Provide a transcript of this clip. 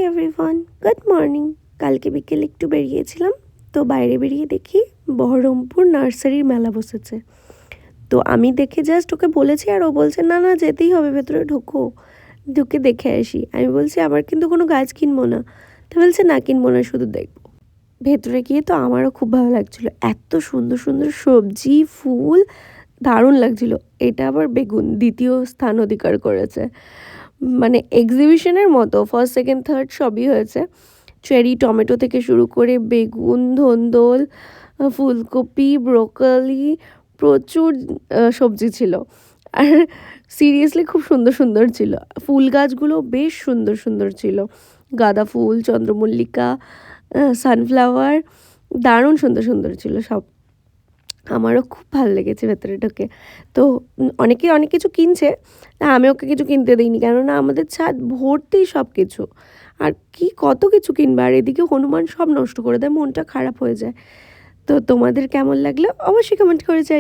Everyone, good morning. কালকে বিকেলে একটু বেরিয়েছিলাম, তো বাইরে বেরিয়ে দেখি বহরমপুর নার্সারির মেলা বসেছে। তো আমি দেখে জাস্ট ওকে বলেছি, আর ও বলছে না না যেতেই হবে, ভেতরে ঢুকে দেখে আসি। আমি বলছি আমার কিন্তু কোনো গাছ কিনবো না। তো বলছে না কিনবো না, শুধু দেখবো। ভেতরে গিয়ে তো আমারও খুব ভালো লাগছিলো, এত সুন্দর সুন্দর সবজি ফুল, দারুণ লাগছিল। এটা আবার বেগুন দ্বিতীয় স্থান অধিকার করেছে, মানে এক্সিবিশনের মতো ফার্স্ট সেকেন্ড থার্ড সবই হয়েছে। চেরি টমেটো থেকে শুরু করে বেগুন, ধন্দল, ফুলকপি, ব্রোকলি, প্রচুর সবজি ছিল। আর সিরিয়াসলি খুব সুন্দর সুন্দর ছিল। ফুল গাছগুলো বেশ সুন্দর সুন্দর ছিল, গাঁদা ফুল, চন্দ্রমল্লিকা, সানফ্লাওয়ার, দারুণ সুন্দর সুন্দর ছিল সব। আমারও খুব ভালো লেগেছে ভেতরে ঢুকে। তো অনেকে অনেক কিছু কিনছে, আমি ওকে কিছু কিনতে দিইনি, কেননা আমাদের ছাদ ভর্তি সব কিছু, আর কত কিছু কিনবে, আর এদিকে হনুমান সব নষ্ট করে দেয়, মনটা খারাপ হয়ে যায়। তো তোমাদের কেমন লাগলো অবশ্যই কমেন্ট করে জানিও।